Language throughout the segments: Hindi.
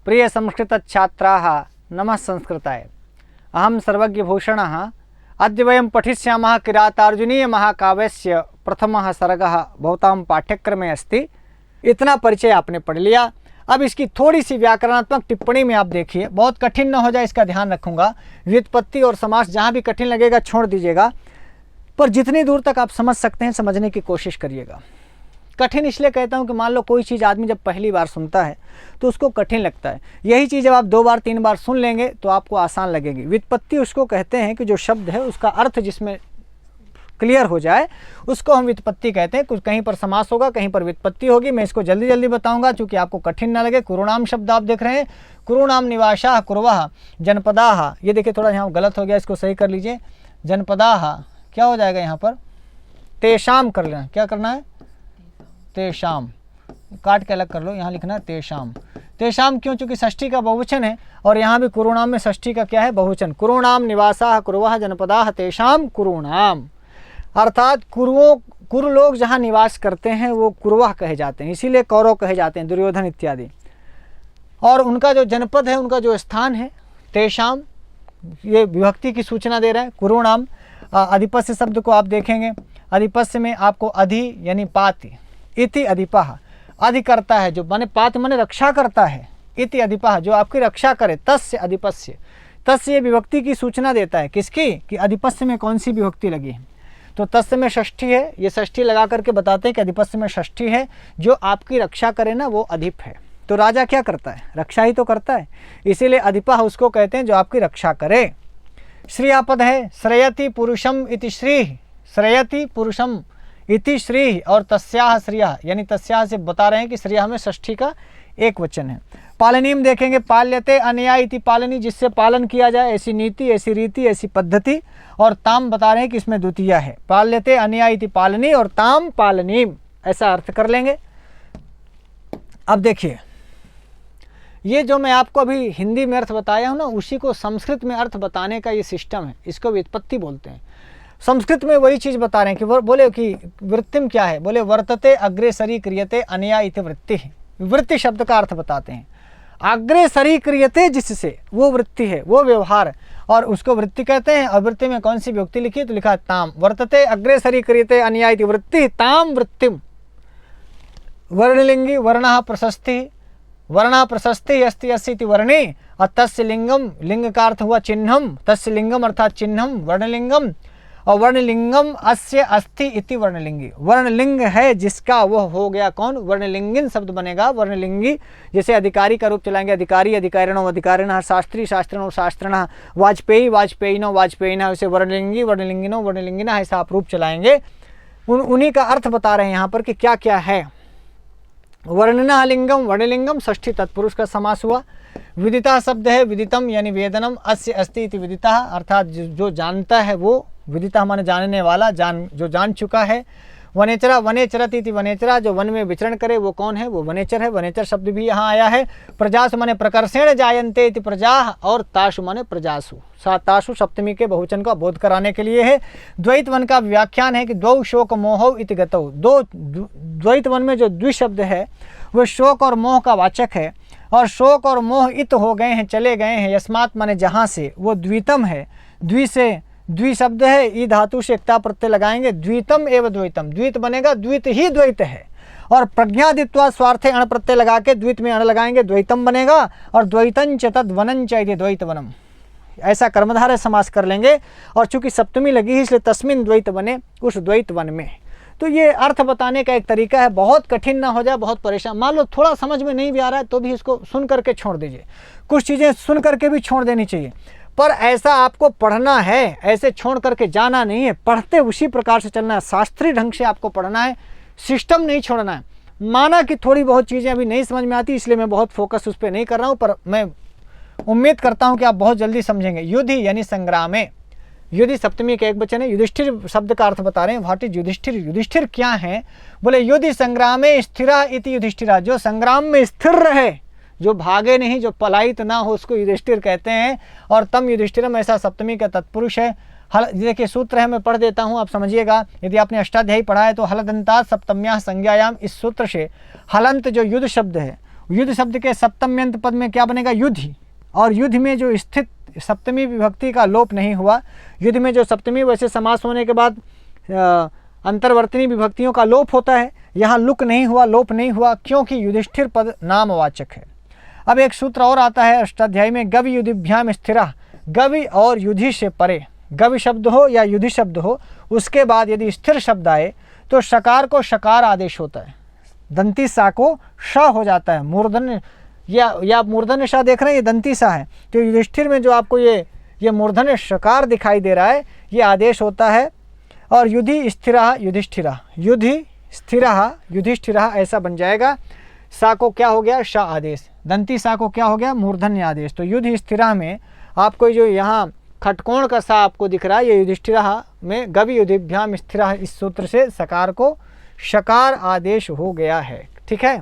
प्रिय संस्कृतछात्राः नमः संस्कृताय। अहं सर्वज्ञभूषणः। अद्य वयं पठिष्यामः किरातार्जुनीय महाकाव्यस्य प्रथमः सर्गः भवतां पाठ्यक्रमे अस्ति। इतना परिचय आपने पढ़ लिया। अब इसकी थोड़ी सी व्याकरणात्मक टिप्पणी में आप देखिए, बहुत कठिन न हो जाए इसका ध्यान रखूंगा। व्युत्पत्ति और समास जहाँ भी कठिन लगेगा छोड़ दीजिएगा, पर जितनी दूर तक आप समझ सकते हैं समझने की कोशिश करिएगा। कठिन इसलिए कहता हूँ कि मान लो कोई चीज़ आदमी जब पहली बार सुनता है तो उसको कठिन लगता है। यही चीज़ जब आप 2 बार 3 बार सुन लेंगे तो आपको आसान लगेगी। व्युत्पत्ति उसको कहते हैं कि जो शब्द है उसका अर्थ जिसमें क्लियर हो जाए उसको हम व्युत्पत्ति कहते हैं। कुछ कहीं पर समास होगा, कहीं पर व्युत्पत्ति होगी। मैं इसको जल्दी जल्दी बताऊंगा क्योंकि आपको कठिन ना लगे। कुरुनाम शब्द आप देख रहे हैं, कुरुनाम निवासाः कुर्वः जनपदाः। ये देखिए थोड़ा यहाँ गलत हो गया, इसको सही कर लीजिए। जनपदाः क्या हो जाएगा यहाँ पर, तेषाम कर लेना। क्या करना है, तेषाम, काट के अलग कर लो। यहाँ लिखना है तेषाम। तेषाम क्यों, चूंकि षष्ठी का बहुवचन है और यहाँ भी कुरुनाम में षष्ठी का क्या है, बहुवचन। कुरुनाम निवासाः कुर्वः जनपदाः तेषाम कुरुनाम, अर्थात कुरु लोग जहाँ निवास करते हैं वो कुर्वः कहे जाते हैं, इसीलिए कौरव कहे जाते हैं, दुर्योधन इत्यादि। और उनका जो जनपद है, उनका जो स्थान है, तेषाम, ये विभक्ति की सूचना दे रहा है। कुरुनाम अधिपस्य शब्द को आप देखेंगे, अधिपस्य में आपको अधि यानी पाति, इति अधिपः, अधि करता है जो माने पाति माने रक्षा करता है, इति अधिपः जो आपकी रक्षा करे, तस्य अधिपस्य, तस्य ये विभक्ति की सूचना देता है। किसकी, कि अधिपस्य में कौन सी विभक्ति लगी है। तो तस्य में षष्ठी है, ये षष्ठी लगा करके बताते हैं कि अधिपस्य में षष्ठी है। जो आपकी रक्षा करे ना वो अधिप है। तो राजा क्या करता है, रक्षा ही तो करता है, इसीलिए अधिपः उसको कहते हैं जो आपकी रक्षा करे। श्रेयापद है, श्रेयति पुरुषम इति श्रीः, श्रेयति पुरुषम इति श्रीः, और तस्याः श्रियः यानी तस्याः से बता रहे हैं कि श्रियः में षष्ठी का एक वचन है। पालनीम देखेंगे, पाल्यते अनया इति पालनी, जिससे पालन किया जाए, ऐसी नीति, ऐसी रीति, ऐसी पद्धति। और ताम बता रहे हैं कि इसमें द्वितीय है, पाल्यते अनया इति पालनी और ताम पालनीम, ऐसा अर्थ कर लेंगे। अब देखिए, ये जो मैं आपको अभी हिंदी में अर्थ बताया हूँ ना, उसी को संस्कृत में अर्थ बताने का ये सिस्टम है, इसको व्युत्पत्ति बोलते हैं। संस्कृत में वही चीज़ बता रहे हैं कि बोले कि वृत्तिम क्या है, बोले वर्तते अग्रेसरी क्रियते अनया इति वृत्ति। वृत्ति शब्द का अर्थ बताते हैं, अग्रेसरी क्रियते जिससे, वो वृत्ति है, वो व्यवहार, और उसको वृत्ति कहते हैं। और वृत्ति में कौन सी विभक्ति लिखी है, तो लिखा है ताम। वर्तते अग्रेसरी क्रियते अनया इति वृत्ति ताम वृत्तिम। वर्णलिंगी वर्णः प्रशस्ति, वर्णः प्रशस्ति अस्ति अस्ति इति वर्णे, और तस्य लिंगम, लिंग का अर्थ हुआ चिन्हम, तस्य लिंगम अर्थात चिन्हम, वर्णलिंगम, और वर्णलिंगम अस्य अस्ति इति वर्णलिंगी। वर्णलिंग है जिसका, वह हो गया कौन, वर्णलिंगिन शब्द बनेगा, वर्णलिंगी। जैसे अधिकारी का रूप चलाएंगे, अधिकारी अधिकारिणो अधिकारिणः, शास्त्री शास्त्रिणो शास्त्रिणः, वाजपेयी वाजपेयिनो वाजपेयिनः, वैसे वर्णलिंगी वर्णलिंगिनो वर्णलिंगिनः, ऐसा आप रूप चलाएंगे। उन्हीं का अर्थ बता रहे हैं यहाँ पर कि क्या क्या है। वर्णनः लिंगम, वर्णलिंगम, षष्ठी तत्पुरुष का समास हुआ। विदिता शब्द है, विदितम यानी वेदनम, अस्य अस्ति इति विदिता, अर्थात जो जानता है वो, विदिता माने जानने वाला, जो जान चुका है। वनेचरा, वनेचरति इति वनेचरा, जो वन में विचरण करे वो कौन है, वो वनेचर है। वनेचर शब्द भी यहाँ आया है। प्रजासु माने प्रकर्षेण जायन्ते इति प्रजाः, और तासु माने प्रजासु। तासु सप्तमी के बहुवचन का बोध कराने के लिए है। द्वैत वन का व्याख्यान है कि द्वौ शोक मोहौ इति गतौ, दो द्वैत वन में जो द्वि शब्द है वह शोक और मोह का वाचक है, और शोक और मोह इत हो गए हैं, चले गए हैं। यस्मात् माने जहाँ से, वो द्वितम है। द्वि से, द्वि शब्द है, ई धातु से एकता प्रत्यय लगाएंगे, द्वितम एवं द्वैतम, द्वित बनेगा, द्वित ही द्वैत है। और प्रज्ञादित्वा स्वार्थे अण प्रत्यय लगा के द्वित में अण लगाएंगे, द्वैतम बनेगा। और द्वैतं च तद वनं च इति द्वैत वनम, ऐसा कर्मधारय समास कर लेंगे। और चूंकि सप्तमी लगी है इसलिए तस्मिन द्वैत बने, उस द्वैत वन में। तो ये अर्थ बताने का एक तरीका है, बहुत कठिन ना हो जाए, बहुत परेशान। मान लो थोड़ा समझ में नहीं भी आ रहा है तो भी इसको सुन करके छोड़ दीजिए। कुछ चीज़ें सुन करके भी छोड़ देनी चाहिए, पर ऐसा आपको पढ़ना है, ऐसे छोड़ करके जाना नहीं है। पढ़ते उसी प्रकार से चलना है, शास्त्रीय ढंग से आपको पढ़ना है, सिस्टम नहीं छोड़ना है। माना कि थोड़ी बहुत चीज़ें अभी नहीं समझ में आती, इसलिए मैं बहुत फोकस उस पर नहीं कर रहा हूँ, पर मैं उम्मीद करता हूँ कि आप बहुत जल्दी समझेंगे। युद्धि यानी संग्रामे, युद्धि सप्तमी का एक वचन है। युधिष्ठिर शब्द का अर्थ बता रहे हैं, व्हाट इज युधिष्ठिर। युधिष्ठिर क्या है, बोले युद्धि संग्रामे स्थिरा इति युधिष्ठिरा, जो संग्राम में स्थिर रहे, जो भागे नहीं, जो पलायित ना हो, उसको युधिष्ठिर कहते हैं। और तम युधिष्ठिरम, ऐसा सप्तमी का तत्पुरुष है। देखिए सूत्र है, मैं पढ़ देता हूँ, आप समझिएगा। यदि आपने अष्टाध्यायी पढ़ा है तो हलदंता सप्तम्या संज्ञायाम, इस सूत्र से हलंत जो युद्ध शब्द है युद्ध शब्द के सप्तम्यंत पद में क्या बनेगा? युद्धि। और युद्ध में जो स्थित सप्तमी विभक्ति का लोप नहीं हुआ, युद्ध में जो सप्तमी वैसे समास होने के बाद अंतर्वर्तनी विभक्तियों का लोप होता है, यहाँ लुक नहीं हुआ, लोप नहीं हुआ, क्योंकि युधिष्ठिर पद नामवाचक है। अब एक सूत्र और आता है अष्टाध्यायी में, गवि युधिभ्याम स्थिरा। गवि और युधि से परे, गवि शब्द हो या युधि शब्द हो, उसके बाद यदि स्थिर शब्द आए तो शकार को शकार आदेश होता है, दंती सा को श हो जाता है। मूर्धन्य या मूर्धन्य सा देख रहे हैं, ये दंती सा है। तो युधिष्ठिर में जो आपको ये मूर्धन्य शकार दिखाई दे रहा है, ये आदेश होता है। और युधि स्थिरा युधिष्ठिरा, युधि स्थिरा युधिष्ठिरा ऐसा बन जाएगा। सा को क्या हो गया? श आदेश। दंती सा को क्या हो गया? मूर्धन्य आदेश। तो युधि स्थिरा में आपको जो यहाँ खटकोण का सा आपको दिख रहा है, ये युधिष्ठिरा में गवि युधिभ्याम स्थिरा, इस सूत्र से सकार को शकार आदेश हो गया है। ठीक है,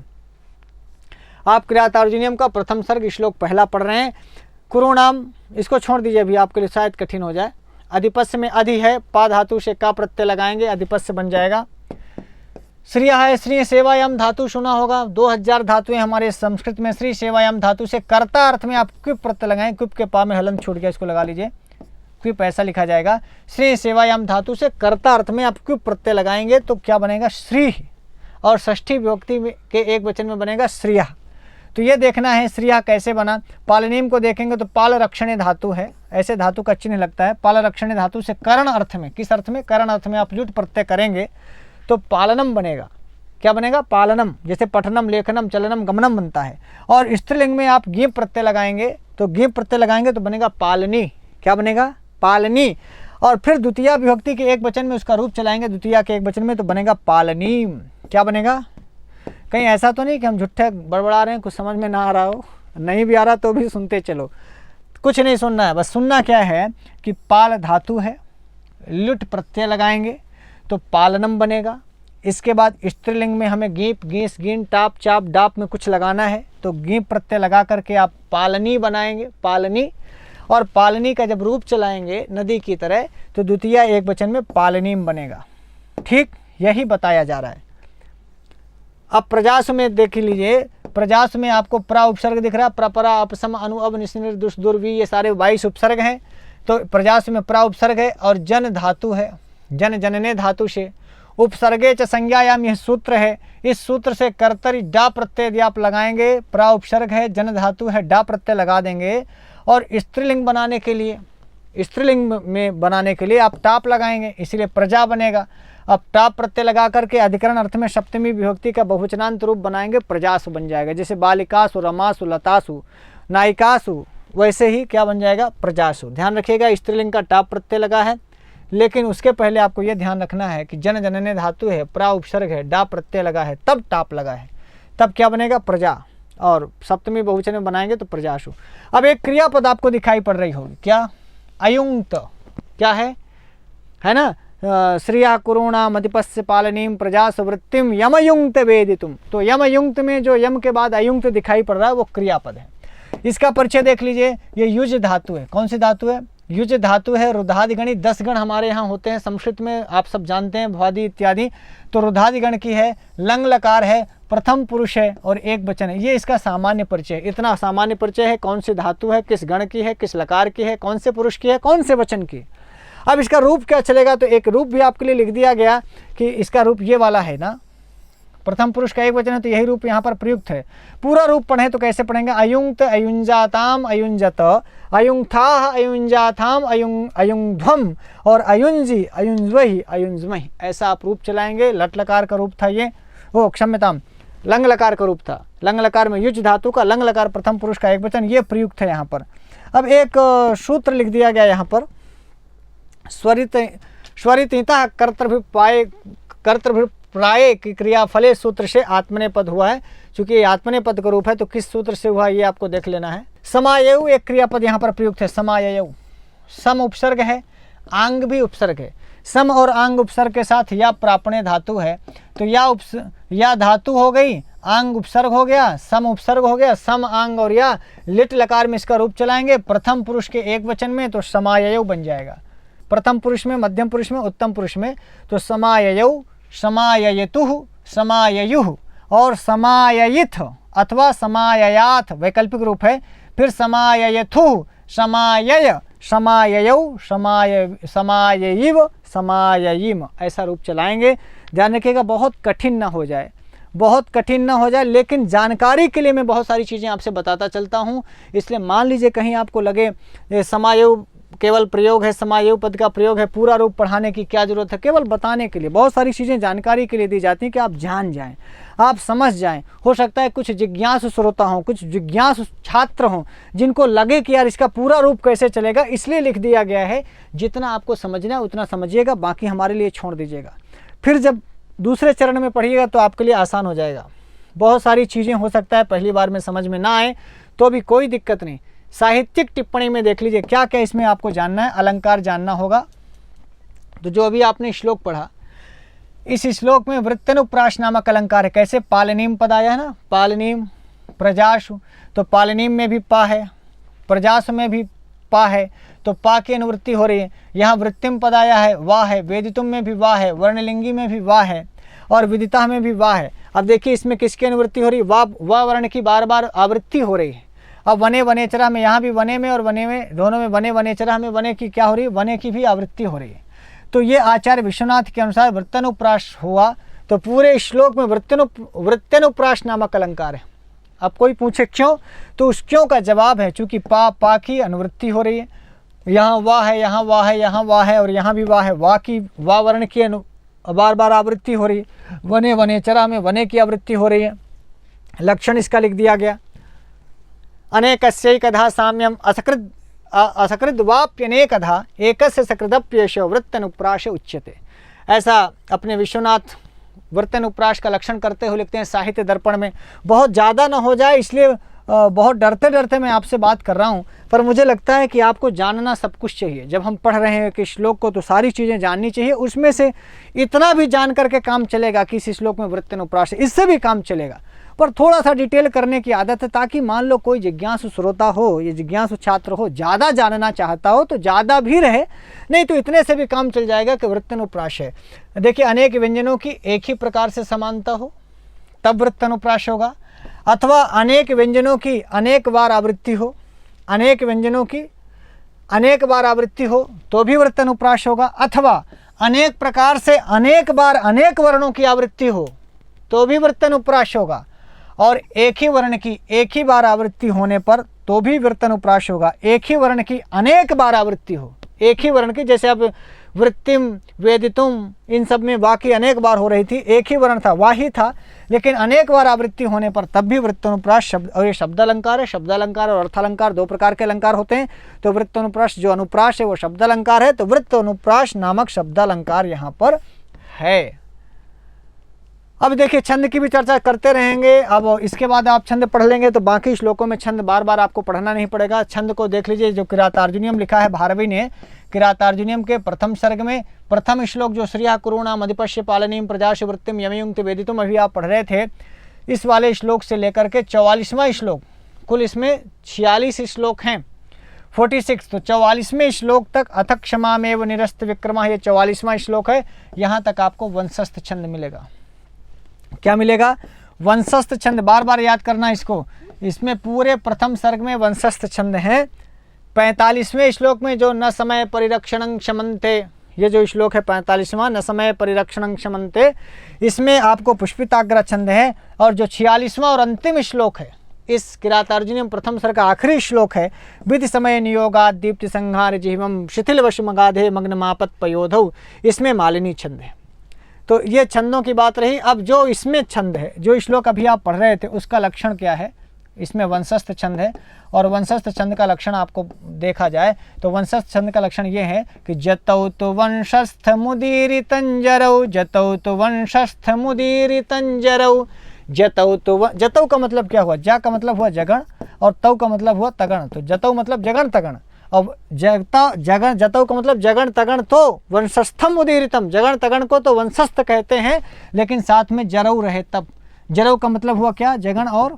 आप किरातार्जुनीयम का प्रथम सर्ग श्लोक पहला पढ़ रहे हैं। कुरुणाम, इसको छोड़ दीजिए, अभी आपके लिए शायद कठिन हो जाए। अधिपस्य में अधि है, पा धातु से का प्रत्यय लगाएंगे, अधिपस्य बन जाएगा। श्रिय है, श्री सेवायाम धातु सुना होगा, 2000 धातुएं हमारे संस्कृत में। श्री सेवायाम धातु से कर्ता अर्थ में आप क्विप प्रत्यय लगाएं, क्विप के पा में हलन छूट गया, इसको लगा लीजिए, क्विप ऐसा लिखा जाएगा। श्री सेवायाम धातु से कर्ता अर्थ में आप क्विप प्रत्यय लगाएंगे तो क्या बनेगा? श्री। और षष्ठी विभक्ति के एक वचन में बनेगा श्रिया। तो ये देखना है श्रिया कैसे बना। पालनीम को देखेंगे तो पाल रक्षणे धातु है, ऐसे धातु का चिन्ह लगता है। पाल रक्षणे धातु से करण अर्थ में, किस अर्थ में? करण अर्थ में आप लुट प्रत्यय करेंगे तो पालनम बनेगा। क्या बनेगा? पालनम। जैसे पठनम, लेखनम, चलनम, गमनम बनता है। और स्त्रीलिंग में आप गिव प्रत्यय लगाएंगे तो गिव प्रत्यय लगाएंगे तो बनेगा पालनी। क्या बनेगा? पालनी। और फिर द्वितीय विभक्ति के एक वचन में उसका रूप चलाएंगे, द्वितीय के एक वचन में, तो बनेगा पालनी। क्या बनेगा? कहीं ऐसा तो नहीं कि हम झूठे बड़बड़ा रहे हैं, कुछ समझ में ना आ रहा हो? नहीं भी आ रहा तो भी सुनते चलो, कुछ नहीं सुनना है, बस सुनना क्या है कि पाल धातु है, लुट प्रत्यय लगाएंगे तो पालनम बनेगा। इसके बाद स्त्रीलिंग में हमें गीप, गीस, गिन, टाप, चाप, डाप में कुछ लगाना है तो गीप प्रत्यय लगा करके आप पालनी बनाएंगे, पालनी। और पालनी का जब रूप चलाएंगे नदी की तरह तो द्वितीय एक वचन में पालनीम बनेगा। ठीक, यही बताया जा रहा है। अब प्रजासु में देख लीजिए, प्रजासु में आपको प्रा उपसर्ग दिख रहा है, प्रपरा, अपसम, अनु, अब, निस्निर, दुष, दुर्वी, ये सारे 22 उपसर्ग हैं। तो प्रजासु में प्रा उपसर्ग है और जन धातु है, जन जनने धातु से उपसर्गे च संज्ञायाम, यह सूत्र है। इस सूत्र से कर्तरी डा प्रत्यय यदि आप लगाएंगे, प्रा उपसर्ग है, जन धातु है, डा प्रत्यय लगा देंगे। और स्त्रीलिंग बनाने के लिए, स्त्रीलिंग में बनाने के लिए आप टाप लगाएंगे, इसीलिए प्रजा बनेगा। अब टाप प्रत्यय लगा करके अधिकरण अर्थ में सप्तमी विभक्ति का बहुवचनांत रूप बनाएंगे, प्रजासु बन जाएगा। जैसे बालिकासु, रमासु, लतासु, नायिकासु, वैसे ही क्या बन जाएगा? प्रजासु। ध्यान रखिएगा, स्त्रीलिंग का टाप प्रत्यय लगा है, लेकिन उसके पहले आपको यह ध्यान रखना है कि जन जनने धातु है, प्रा उपसर्ग है, डा प्रत्यय लगा है, तब टाप लगा है, तब क्या बनेगा? प्रजा। और सप्तमी बहुवचन में बनाएंगे तो प्रजासु। अब एक क्रियापद आपको दिखाई पड़ रही होगी, क्या? अयुंक्त। क्या है ना? श्रिया कुरुणा मधिपस्य पालनीम प्रजासु वृत्तिम यमयुंक्त वेदितुम। तो यमयुंक्त में जो यम के बाद अयुंक्त दिखाई पड़ रहा है वो क्रियापद है। इसका परिचय देख लीजिए, ये युज धातु है। कौन सी धातु है? युज धातु है। रुधादिगणी 10 गण हमारे यहाँ होते हैं संस्कृत में, आप सब जानते हैं, भ्वादि इत्यादि। तो रुधादिगण की है, लंग लकार है, प्रथम पुरुष है और एक वचन है। ये इसका सामान्य परिचय, इतना सामान्य परिचय है, कौन सी धातु है, किस गण की है, किस लकार की है, कौन से पुरुष की है, कौन से वचन की। अब इसका रूप क्या चलेगा, तो एक रूप भी आपके लिए लिख दिया गया कि इसका रूप ये वाला है ना, प्रथम पुरुष का एक वचन है तो यही रूप यहाँ पर प्रयुक्त है। पूरा रूप पढ़ें तो कैसे पढ़ेंगे? अयुंक्त, अयुंजाताम, अयुंजत, अयुंगथाह, अयुंजाथाम, अयुंध्वम और अयुंजी, अयुंज्वहि, अयुंज्महि, ऐसा आप रूप चलाएंगे। लट लकार का रूप था ये, वो क्षम्यताम, लंग लकार का रूप था। लंग लकार में युज धातु का, लंग लकार प्रथम पुरुष का एक वचन, ये प्रयुक्त है यहाँ पर। अब एक सूत्र लिख दिया गया यहाँ पर, स्वरितः कर्तृभिप्राय, कर्तृभिप्राय की क्रियाफले सूत्र से आत्मनेपद हुआ है। चूंकि आत्मनेपद का रूप है तो किस सूत्र से हुआ ये आपको देख लेना है। समाययु एक क्रियापद यहाँ पर प्रयुक्त है, समाययु। सम उपसर्ग है, आंग भी उपसर्ग है। सम और आंग उपसर्ग के साथ या प्रापणे धातु है तो या धातु हो गई, आंग उपसर्ग हो गया, सम उपसर्ग हो गया। सम, आंग और या लिट लकार में इसका रूप चलाएंगे प्रथम पुरुष के एक वचन में तो समाययु बन जाएगा। प्रथम पुरुष में, मध्यम पुरुष में, उत्तम पुरुष में तो समाययौ, समाययतुः, समाययुः और समाययिथ अथवा समाययाथ वैकल्पिक रूप है, फिर समाययथु, समायय, समाययौ, समाययिव, समाययिम, ऐसा रूप चलाएंगे। ध्यान रखिएगा बहुत कठिन ना हो जाए, बहुत कठिन ना हो जाए, लेकिन जानकारी के लिए मैं बहुत सारी चीज़ें आपसे बताता चलता हूँ। इसलिए मान लीजिए कहीं आपको लगे समायु केवल प्रयोग है, समायु पद का प्रयोग है, पूरा रूप पढ़ाने की क्या जरूरत है, केवल बताने के लिए बहुत सारी चीज़ें जानकारी के लिए दी जाती हैं कि आप जान जाएं, आप समझ जाएं। हो सकता है कुछ जिज्ञासु श्रोता हों, कुछ जिज्ञासु छात्र हों, जिनको लगे कि यार इसका पूरा रूप कैसे चलेगा, इसलिए लिख दिया गया है। जितना आपको समझना है उतना समझिएगा, बाकी हमारे लिए छोड़ दीजिएगा। फिर जब दूसरे चरण में पढ़िएगा तो आपके लिए आसान हो जाएगा। बहुत सारी चीज़ें हो सकता है पहली बार में समझ में ना आए, तो भी कोई दिक्कत नहीं। साहित्यिक टिप्पणी में देख लीजिए क्या क्या इसमें आपको जानना है, अलंकार जानना होगा। तो जो अभी आपने श्लोक पढ़ा, इस श्लोक में वृत्तनुप्रास नामक अलंकार है। कैसे? पालनीम पद आया है ना, पालनीम प्रजासु, तो पालनीम में भी पा है, प्रजासु में भी पा है, तो पा की अनुवृत्ति हो रही है। यहाँ वृत्तिम पद आया है, वाह है, वेदितुम में भी वाह है, वर्णलिंगी में भी वाह है, और विदिता में भी वाह है। अब देखिए इसमें किसकी अनुवृत्ति हो रही है? वाह वर्ण की बार बार आवृत्ति हो रही है। अब वने वनेचरा में, यहाँ भी वने में और वने में, दोनों में वने वनेचरा में वने की क्या हो रही है? वने की भी आवृत्ति हो रही है। तो ये आचार्य विश्वनाथ के अनुसार वृत्तनुप्रास हुआ। तो पूरे श्लोक में वृत्तनुप्रास नामक अलंकार है। अब कोई पूछे क्यों, तो उस क्यों का जवाब है चूंकि पा की अनुवृत्ति हो रही है, यहाँ वाह है, यहाँ वाह है, यहाँ वाह है, और यहाँ भी वाह है। वाह वर्ण की बार बार आवृत्ति हो रही है। वने वनेचरा में वने की आवृत्ति हो रही है। लक्षण इसका लिख दिया गया। अनेकस्यैकधा साम्यम असकृद वाप्यनेकधा एकस्य सकृदप्येष वृत्तनुप्रास उच्यते। ऐसा अपने विश्वनाथ वृत्तनुप्रास का लक्षण करते हुए लिखते हैं साहित्य दर्पण में। बहुत ज़्यादा ना हो जाए इसलिए बहुत डरते डरते मैं आपसे बात कर रहा हूँ, पर मुझे लगता है कि आपको जानना सब कुछ चाहिए। जब हम पढ़ रहे हैं कि श्लोक को, तो सारी चीज़ें जाननी चाहिए। उसमें से इतना भी जान करके काम चलेगा कि इस श्लोक में वृत्तनुप्रास, इससे भी काम चलेगा, पर थोड़ा सा डिटेल करने की आदत है, ताकि मान लो कोई जिज्ञासु श्रोता हो, ये जिज्ञासु छात्र हो, ज़्यादा जानना चाहता हो तो ज़्यादा भी रहे, नहीं तो इतने से भी काम चल जाएगा कि वृत्तनुप्रास है। देखिए अनेक व्यंजनों की एक ही प्रकार से समानता हो तब वृत्तनुप्रास होगा, अथवा अनेक व्यंजनों की अनेक बार आवृत्ति हो, अनेक व्यंजनों की अनेक बार आवृत्ति हो तो भी वृत्तनुप्रास होगा, अथवा अनेक प्रकार से अनेक बार अनेक वर्णों की आवृत्ति हो तो भी वृत्तनुप्रास होगा, और एक ही वर्ण की एक ही बार आवृत्ति होने पर तो भी वृत्तनुप्रास होगा। एक ही वर्ण की अनेक बार आवृत्ति हो, एक ही वर्ण की, जैसे अब वृत्तिम, वेदितुम, इन सब में वाह की अनेक बार हो रही थी, एक ही वर्ण था, वाह ही था, लेकिन अनेक बार आवृत्ति होने पर तब भी वृत्तनुप्रास शब्द। और ये शब्दालंकार है। शब्दालंकार और अर्थालंकार दो प्रकार के अलंकार होते हैं। तो वृत्तनुप्रास जो अनुप्रास है वो शब्दालंकार है, तो वृत्तनुप्रास नामक शब्दालंकार यहाँ पर है। अब देखिए छंद की भी चर्चा करते रहेंगे। अब इसके बाद आप छंद पढ़ लेंगे तो बाकी श्लोकों में छंद बार बार आपको पढ़ना नहीं पड़ेगा। छंद को देख लीजिए, जो किरातार्जुनीयम लिखा है भारवी ने, किरातार्जुनीयम के प्रथम सर्ग में प्रथम श्लोक जो श्रिया कुरुणा मधिपश्य पालनीम प्रजाशु वृत्तिम यमयुंक्त वेदितुम अभी आप पढ़ रहे थे, इस वाले श्लोक से लेकर के 44वां श्लोक, कुल इसमें 46 श्लोक हैं, 46, तो 44वें श्लोक तक अथ क्षमामेव निरस्त विक्रमः, ये 44वां श्लोक है। यहाँ तक आपको वंशस्थ छंद मिलेगा। क्या मिलेगा? वंशस्थ छंद। बार बार याद करना इसको। इसमें पूरे प्रथम सर्ग में वंशस्थ छंद हैं। 45वें श्लोक में जो न समय परिरक्षणं क्षमन्ते, ये जो श्लोक है 45वां, न समय परिरक्षणं क्षमन्ते, इसमें आपको पुष्पिताग्र छंद है। और जो 46वां और अंतिम श्लोक है इस किरातार्जुनीयम प्रथम सर्ग का आखिरी श्लोक है, विधि समय नियोगाद दीप्ति संहार जीवम शिथिल वशमगाधे मग्नमापत पयोधौ, इसमें मालिनी छंद है। तो ये छंदों की बात रही। अब जो इसमें छंद है, जो श्लोक अभी आप पढ़ रहे थे, उसका लक्षण क्या है? इसमें वंशस्थ छंद है। और वंशस्थ छंद का लक्षण आपको देखा जाए तो वंशस्थ छंद का लक्षण ये है कि जतौ तो वंशस्थ मुदीरितंजरौ, जतौ तो वंशस्थ मुदीरितंजरौ। जतौ का मतलब क्या हुआ? जा का मतलब हुआ जगण और तौ का मतलब हुआ तगण। तो जतौ मतलब जगण तगण, अब जतौ का मतलब जगण तगण, तो वंशस्थम उदीरितम, जगण तगण को तो वंशस्थ कहते हैं, लेकिन साथ में जरौ रहे तब। जरौ का मतलब हुआ क्या? जगण और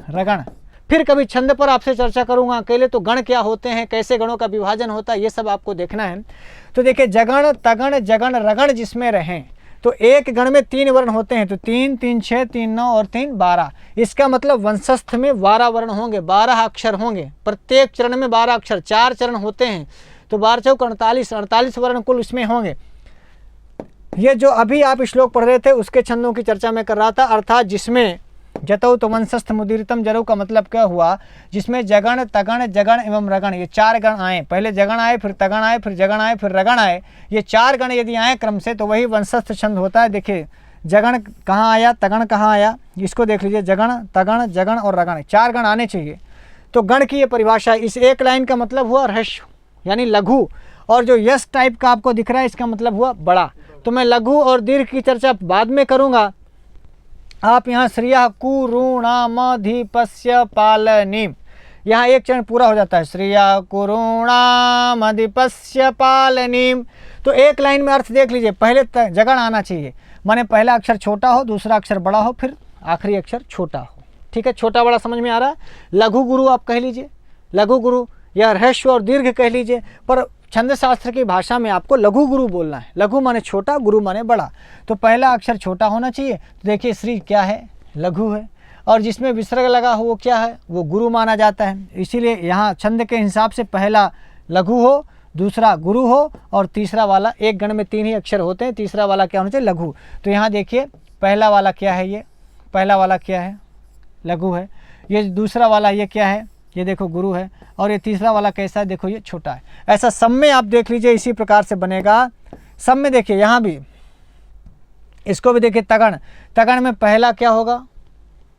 रगण। फिर कभी छंद पर आपसे चर्चा करूंगा अकेले, तो गण क्या होते हैं, कैसे गणों का विभाजन होता है, ये सब आपको देखना है। तो देखिए जगण तगण जगण रगण जिसमें रहें, तो एक गण में 3 वर्ण होते हैं, तो 3, 3, 6, 3, 9 और 3, 12। इसका मतलब वंशस्थ में 12 वर्ण होंगे, 12 अक्षर होंगे। प्रत्येक चरण में 12 अक्षर, 4 चरण होते हैं, तो 12 चौक 48, 48 वर्ण कुल इसमें होंगे। ये जो अभी आप श्लोक पढ़ रहे थे उसके छंदों की चर्चा मैं कर रहा था, अर्थात जिसमें जतौ तो वंशस्थ मुदीरितम जरऊ का मतलब क्या हुआ, जिसमें जगण, तगण, जगण एवं रगण, ये 4 गण आए। पहले जगण आए, फिर तगण आए, फिर जगण आए, फिर रगण आए। ये 4 गण यदि आए क्रम से तो वही वंशस्थ छंद होता है। देखिए जगण कहाँ आया, तगण कहाँ आया, इसको देख लीजिए। जगण, तगण, जगण और रगण, 4 गण आने चाहिए। तो गण की ये परिभाषा, इस एक लाइन का मतलब हुआ ह्रस्व यानी लघु, और जो यश टाइप का आपको दिख रहा है इसका मतलब हुआ बड़ा। तो मैं लघु और दीर्घ की चर्चा बाद में करूँगा। आप यहाँ श्रिया कुरुणामधिपस्य पालनीम, यहाँ एक चरण पूरा हो जाता है। श्रिया कुरुणामधिपस्य पालनीम, तो एक लाइन में अर्थ देख लीजिए। पहले जगण आना चाहिए, माने पहला अक्षर छोटा हो, दूसरा अक्षर बड़ा हो, फिर आखिरी अक्षर छोटा हो। ठीक है, छोटा बड़ा समझ में आ रहा है। लघु गुरु आप कह लीजिए, लघु गुरु या ह्रस्व और दीर्घ कह लीजिए, पर छंद शास्त्र की भाषा में आपको लघु गुरु बोलना है। लघु माने छोटा, गुरु माने बड़ा। तो पहला अक्षर छोटा होना चाहिए। तो देखिए श्री क्या है, लघु है, और जिसमें विसर्ग लगा हो वो क्या है, वो गुरु माना जाता है। इसीलिए यहाँ छंद के हिसाब से पहला लघु हो, दूसरा गुरु हो, और तीसरा वाला, एक गण में 3 ही अक्षर होते हैं, तीसरा वाला क्या होना चाहिए, लघु। तो यहाँ देखिए पहला वाला क्या है, ये पहला वाला क्या है, लघु है। ये दूसरा वाला ये क्या है, ये देखो गुरु है, और ये तीसरा वाला कैसा है, देखो ये छोटा है। ऐसा सब में आप देख लीजिए, इसी प्रकार से बनेगा। सब में देखिए यहाँ भी, इसको भी देखिए तगण, तगण में पहला क्या होगा,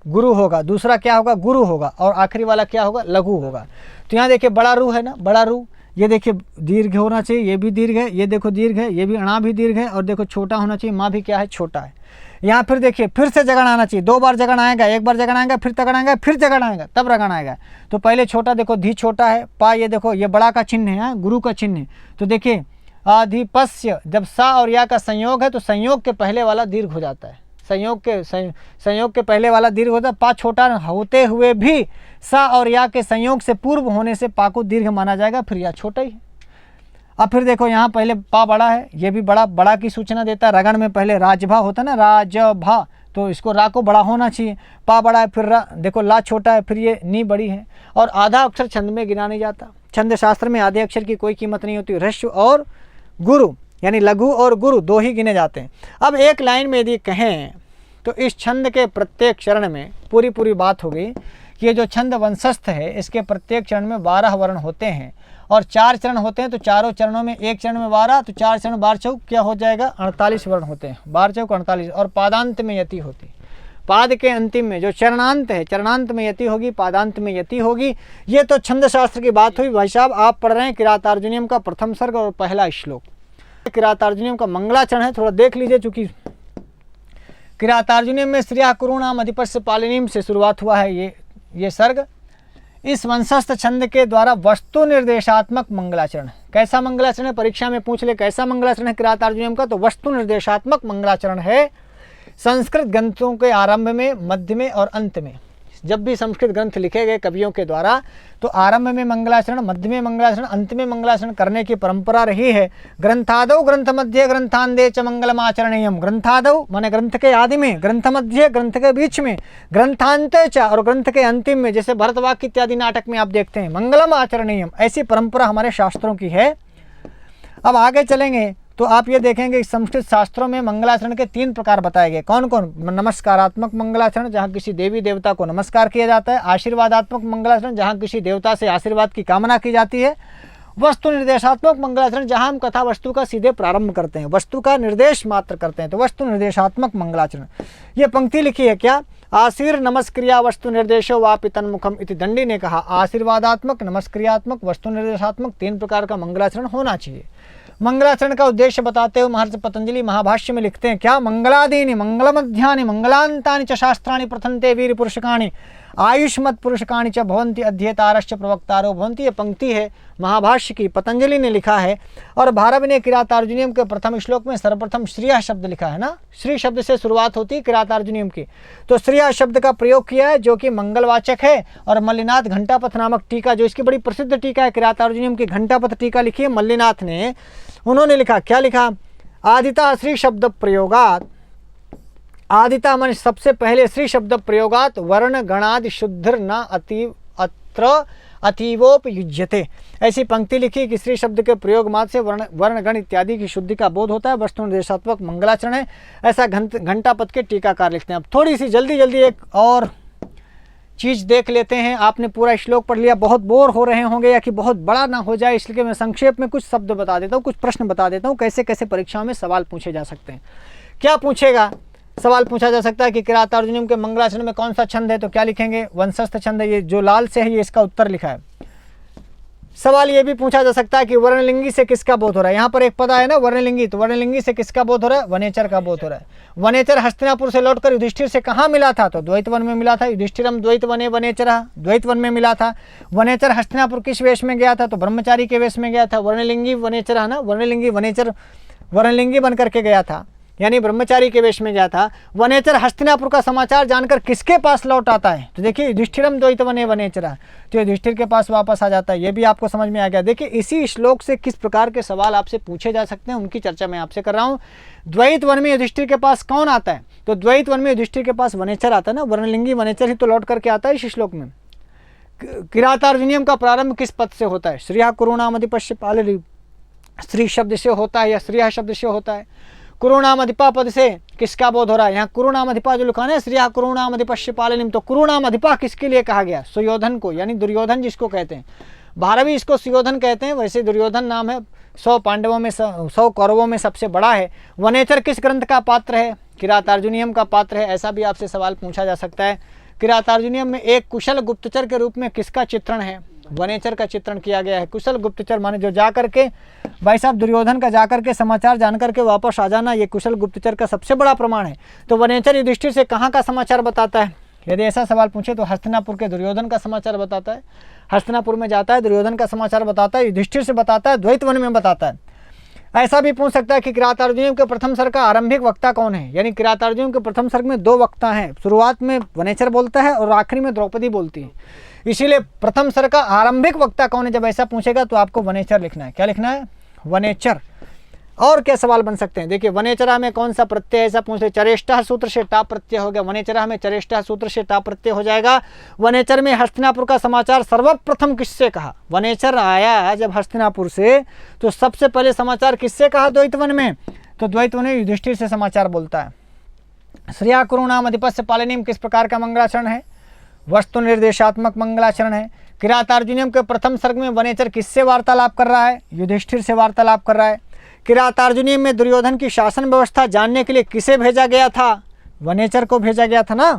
गुरु होगा, दूसरा क्या होगा, गुरु होगा, और आखिरी वाला क्या होगा, लघु होगा। तो यहाँ देखिए बड़ा रू है ना, बड़ा रू, ये देखिए दीर्घ होना चाहिए, ये भी दीर्घ है, ये देखो दीर्घ है, ये भी अणा भी दीर्घ है, और देखो छोटा होना चाहिए, माँ भी क्या है, छोटा है। यहाँ फिर देखिए फिर से जगण आना चाहिए, 2 बार जगण आएगा, एक बार जगण आएगा, फिर तगण आएगा, फिर जगण आएगा, तब रगण आएगा। तो पहले छोटा देखो, धी छोटा है, पा ये देखो ये बड़ा का चिन्ह है, गुरु का चिन्ह है। तो देखिए अधिपस्य, जब सा और या का संयोग है तो संयोग के पहले वाला दीर्घ हो जाता है, संयोग के पहले वाला दीर्घ होता है। पा छोटा होते हुए भी सा और या के संयोग से पूर्व होने से पा को दीर्घ माना जाएगा, फिर या छोटा ही है। अब फिर देखो यहाँ पहले पा बड़ा है, ये भी बड़ा की सूचना देता है। रगण में पहले राजभा होता है ना, राजभा, तो इसको रा को बड़ा होना चाहिए। पा बड़ा है, फिर देखो ला छोटा है, फिर ये नी बड़ी है, और आधा अक्षर छंद में गिना नहीं जाता। छंद शास्त्र में आधे अक्षर की कोई कीमत नहीं होती। ह्रस्व और गुरु यानी लघु और गुरु 2 ही गिने जाते हैं। अब एक लाइन में यदि कहें तो इस छंद के प्रत्येक चरण में पूरी बात हो गई कि ये जो छंद वंशस्थ है इसके प्रत्येक चरण में 12 वर्ण होते हैं, और 4 चरण होते हैं। तो चारों चरणों में, एक चरण में 12, तो 4 चरण 12 चौक क्या हो जाएगा, 48 वर्ण होते हैं। 12 चौक 48, और पादांत में यति होती, पाद के अंतिम में जो चरणांत है, चरणांत में यति होगी, पादांत में यति होगी। ये तो छंद शास्त्र की बात हुई। भाई साहब आप पढ़ रहे हैं किरातार्जुनीयम का प्रथम सर्ग और पहला श्लोक। किरातार्जुनीयम का मंगलाचरण है, थोड़ा देख लीजिए। चूंकि किरातार्जुनीयम में श्रिया कुरुणाम अधिपस्य पालिनीम से शुरुआत हुआ है ये सर्ग। इस वंशस्थ छंद के द्वारा वस्तु निर्देशात्मक मंगलाचरण। कैसा मंगलाचरण है, परीक्षा में पूछ ले कैसा मंगलाचरण है किरातार्जुनीयम का, तो वस्तु निर्देशात्मक मंगलाचरण है। संस्कृत ग्रंथों के आरंभ में, मध्य में और अंत में, जब भी संस्कृत ग्रंथ लिखे गए कवियों के द्वारा, तो आरंभ में मंगलाचरण, मध्य में मंगलाचरण, अंत में मंगलाचरण करने की परंपरा रही है। ग्रंथादौ ग्रंथ मध्य ग्रंथांदे च मंगलमाचरणीयम। ग्रंथादौ माने ग्रंथ के आदि में, ग्रंथ मध्य ग्रंथ के बीच में, ग्रंथांते च और ग्रंथ के अंतिम में, जैसे भरतवाक्य इत्यादि नाटक में आप देखते हैं मंगलम आचरणीयम। ऐसी परंपरा हमारे शास्त्रों की है। अब आगे चलेंगे तो आप ये देखेंगे संस्कृत शास्त्रों में मंगलाचरण के 3 प्रकार बताए गए। कौन कौन, नमस्कारात्मक मंगलाचरण जहाँ किसी देवी देवता को नमस्कार किया जाता है, आशीर्वादात्मक मंगलाचरण जहाँ किसी देवता से आशीर्वाद की कामना की जाती है, वस्तु निर्देशात्मक मंगलाचरण जहाँ हम कथा वस्तु का सीधे प्रारंभ करते हैं, वस्तु का निर्देश मात्र करते हैं, तो वस्तु निर्देशात्मक मंगलाचरण। ये पंक्ति लिखी है क्या, आशीर नमस्क्रिया वस्तु निर्देशो वापि तन्मुखम इति दंडी ने कहा। आशीर्वादात्मक, नमस्क्रियात्मक, वस्तु निर्देशात्मक 3 प्रकार का मंगलाचरण होना चाहिए। मंगलाचरण का उद्देश्य बताते हुए महर्षि पतंजलि महाभाष्य में लिखते हैं क्या, मंगलादीनि मंगलमध्यानि मंगलांतानि च शास्त्राणि प्रथन्ते वीर पुरुषकाणि आयुष्मत् पुरुषकाणि च भवन्ति अध्येतारश्च प्रवक्तारो भवन्ति। ये पंक्ति है महाभाष्य की, पतंजलि ने लिखा है। और भारव ने किरातार्जुनीयम के प्रथम श्लोक में सर्वप्रथम श्रियः शब्द लिखा है ना, श्री शब्द से शुरुआत होती है किरातार्जुनीयम की, तो श्रियः शब्द का प्रयोग किया है जो कि मंगलवाचक है। और मल्लिनाथ घंटापथ नामक टीका, जो इसकी बड़ी प्रसिद्ध टीका है किरातार्जुनीयम की, घंटापथ टीका लिखी है मल्लिनाथ ने। उन्होंने लिखा, क्या लिखा, आदिता श्री शब्द प्रयोगात, आदिता मन सबसे पहले श्री शब्द प्रयोगात वर्ण गणादि शुद्धिर न अत्र अतीवोपयुज्यते। ऐसी पंक्ति लिखी कि श्री शब्द के प्रयोग मात्र से वर्णगण इत्यादि की शुद्धि का बोध होता है, वस्तु निर्देशात्मक मंगलाचरण है, ऐसा घंटापद के टीकाकार लिखते हैं। अब थोड़ी सी जल्दी जल्दी एक और चीज़ देख लेते हैं। आपने पूरा श्लोक पढ़ लिया, बहुत बोर हो रहे होंगे या कि बहुत बड़ा ना हो जाए, इसलिए मैं संक्षेप में कुछ शब्द बता देता हूँ, कुछ प्रश्न बता देता हूँ, कैसे कैसे परीक्षाओं में सवाल पूछे जा सकते हैं। क्या पूछेगा, सवाल पूछा जा सकता है कि किरातार्जुनीयम के मंगलाचरण में कौन सा छंद है, तो क्या लिखेंगे, वंशस्थ छंद है। ये जो लाल से है ये इसका उत्तर लिखा है। सवाल ये भी पूछा जा सकता है कि वर्णलिंगी से किसका बोध हो रहा है। यहाँ पर एक पद है ना वर्णलिंगी, तो वर्णलिंगी से किसका बोध हो रहा है, वनेचर का बोध हो रहा है। वनेचर हस्तिनापुर से लौटकर युधिष्ठिर से कहाँ मिला था, तो द्वैत वन में मिला था। युधिष्ठिरम द्वैत वने वनेचर, द्वैत वन में मिला था। वनेचर हस्तिनापुर किस वेश में गया था, तो ब्रह्मचारी के वेश में गया था। वर्णलिंगी वनेचर है ना, वर्णलिंगी वनेचर वर्णलिंगी बन करके गया था, यानी ब्रह्मचारी के वेश में गया था। वनेचर हस्तिनापुर का समाचार जानकर किसके पास लौट आता है, तो देखिए युधिष्ठिरम द्वैत वने वनेचरा, तो युधिष्ठिर के पास वापस आ जाता है। ये भी आपको समझ में आ गया। देखिए इसी श्लोक से किस प्रकार के सवाल आपसे पूछे जा सकते हैं उनकी चर्चा मैं आपसे कर रहा हूँ। द्वैत वन में युधिष्ठिर के पास कौन आता है, तो द्वैत वन में युधिष्ठिर के पास वनेचर आता है ना, वर्णलिंगी वनेचर ही तो लौट करके आता है इस श्लोक में। किरातार्जुनीयम का प्रारंभ किस पद से होता है, श्रिया कुरुणामधिपश्य पालरी, स्त्री शब्द से होता है या श्रिया शब्द से होता है। कुरुणामधिपा पद से किसका बोध हो रहा है, यहाँ कुरुणामधिपा जो लिखा है श्रिया कुरुणामधिपश्य पालनीम, तो कुरुणामधिपा किसके लिए कहा गया, सुयोधन को, यानी दुर्योधन जिसको कहते हैं। भारवी इसको सुयोधन कहते हैं, वैसे दुर्योधन नाम है 100 पांडवों में 100 कौरवों में सबसे बड़ा है। वनेचर किस ग्रंथ का पात्र है, किरातार्जुनीयम का पात्र है, ऐसा भी आपसे सवाल पूछा जा सकता है। किरातार्जुनीयम में एक कुशल गुप्तचर के रूप में किसका चित्रण है, वनेचर का चित्रण किया गया है। कुशल गुप्तचर माने जो जा करके भाई साहब दुर्योधन का जाकर के समाचार जान करके वापस आ जाना, ये कुशल गुप्तचर का सबसे बड़ा प्रमाण है। तो वनेचर युधिष्ठिर से कहाँ का समाचार बताता है, यदि ऐसा सवाल पूछे तो हस्तिनापुर के दुर्योधन का समाचार बताता है। हस्तिनापुर में जाता है, दुर्योधन का समाचार बताता है, युधिष्ठिर से बताता है, द्वैत वन में बताता है। ऐसा भी पूछ सकता है कि किरातार्जुनीयम के प्रथम सर्ग का आरंभिक वक्ता कौन है, यानी किरातार्जुनीयम के प्रथम सर्ग में 2 वक्ता हैं, शुरुआत में वनेचर बोलता है और आखिरी में द्रौपदी बोलती है, इसीलिए प्रथम सर्ग का आरंभिक वक्ता कौन है। जब ऐसा पूछेगा तो आपको वनेचर लिखना है। क्या लिखना है, वनेचर। और क्या सवाल बन सकते हैं, देखिए वनेचरा में कौन सा प्रत्यय, ऐसा पूछे, चरेष्टा सूत्र से टा प्रत्यय हो गया, वनेचरा में चरेष्टा सूत्र से टा प्रत्यय हो जाएगा। वनेचर में हस्तिनापुर का समाचार सर्वप्रथम किससे कहा, वनेचर आया जब हस्तिनापुर से तो सबसे पहले समाचार किससे कहा, द्वैत वन में, तो द्वैत वन में युधिष्ठिर से समाचार बोलता है। श्रिया कुरुणामधिपस्य पालनीम किस प्रकार का मंगलाचरण है, वस्तु निर्देशात्मक मंगलाचरण है। किरातार्जुनीयम के प्रथम सर्ग में वनेचर किससे वार्तालाप कर रहा है, युधिष्ठिर से वार्तालाप कर रहा है। किरातार्जुनीयम में दुर्योधन की शासन व्यवस्था जानने के लिए किसे भेजा गया था, वनेचर को भेजा गया था ना।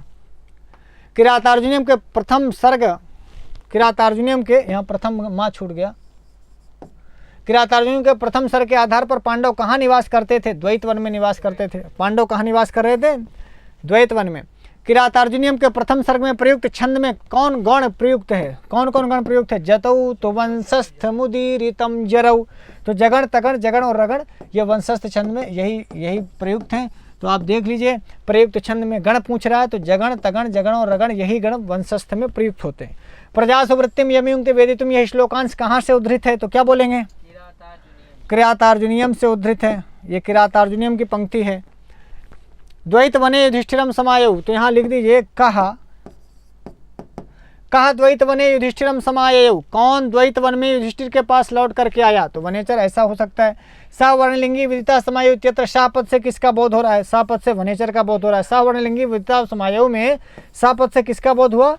किरातार्जुनीयम के प्रथम सर्ग, किरातार्जुनीयम के यहाँ प्रथम माँ छूट गया, किरातार्जुनीयम के प्रथम सर्ग के आधार पर पांडव कहाँ निवास करते थे, द्वैत वन में निवास करते थे। पांडव कहाँ निवास कर रहे थे, द्वैत वन में। किरातार्जुनीयम के प्रथम सर्ग में प्रयुक्त छंद में कौन गण प्रयुक्त है, कौन कौन गण प्रयुक्त है, जतौ तो वंशस्थ मुदीरितम जरौ, तो जगण तगण जगण और रगण ये वंशस्थ छंद में यही प्रयुक्त हैं। तो आप देख लीजिए प्रयुक्त छंद में गण पूछ रहा है तो जगण तगण जगण और रगण यही गण वंशस्थ में प्रयुक्त होते हैं। प्रजासुवृत्तिम यमियुंक्ते वेदितुम, यह श्लोकांश कहाँ से उद्धृत है, तो क्या बोलेंगे, किरातार्जुनीयम से उद्धृत है। ये किरातार्जुनीयम की पंक्ति है। द्वैत वने युधिष्ठिरम समायौ, तो यहाँ लिख दीजिए कहा द्वैत वने युधिष्ठिरम समायौ, कौन द्वैत वन में युधिष्ठिर के पास लौट करके आया, तो वनेचर ऐसा हो सकता है। सा वर्णलिंगी विदिता समायौ इत्यत्र सा पद से किसका बोध हो रहा है, सा पद से वनेचर का बोध हो रहा है। सा वर्णलिंगी विदिता समायौ में सा पद से किसका बोध हुआ,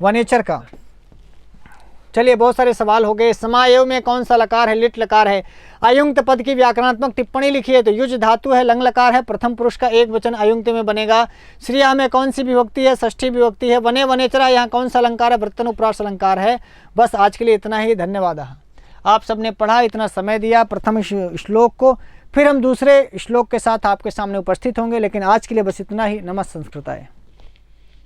वनेचर का। चलिए बहुत सारे सवाल हो गए। समायव में कौन सा लकार है, लिट लकार है। अयुंक्त पद की व्याकरणात्मक टिप्पणी लिखी है, तो युज धातु है, लंग लकार है, प्रथम पुरुष का एक वचन अयुंक्त में बनेगा। श्रिया में कौन सी विभक्ति है, षष्ठी विभक्ति है। वने वनेचरा यहाँ कौन सा अलंकार है, वृत्तनुप्रास अलंकार है। बस आज के लिए इतना ही, धन्यवाद। आप सबने पढ़ा, इतना समय दिया प्रथम श्लोक को, फिर हम दूसरे श्लोक के साथ आपके सामने उपस्थित होंगे, लेकिन आज के लिए बस इतना ही। नमः संस्कृताय।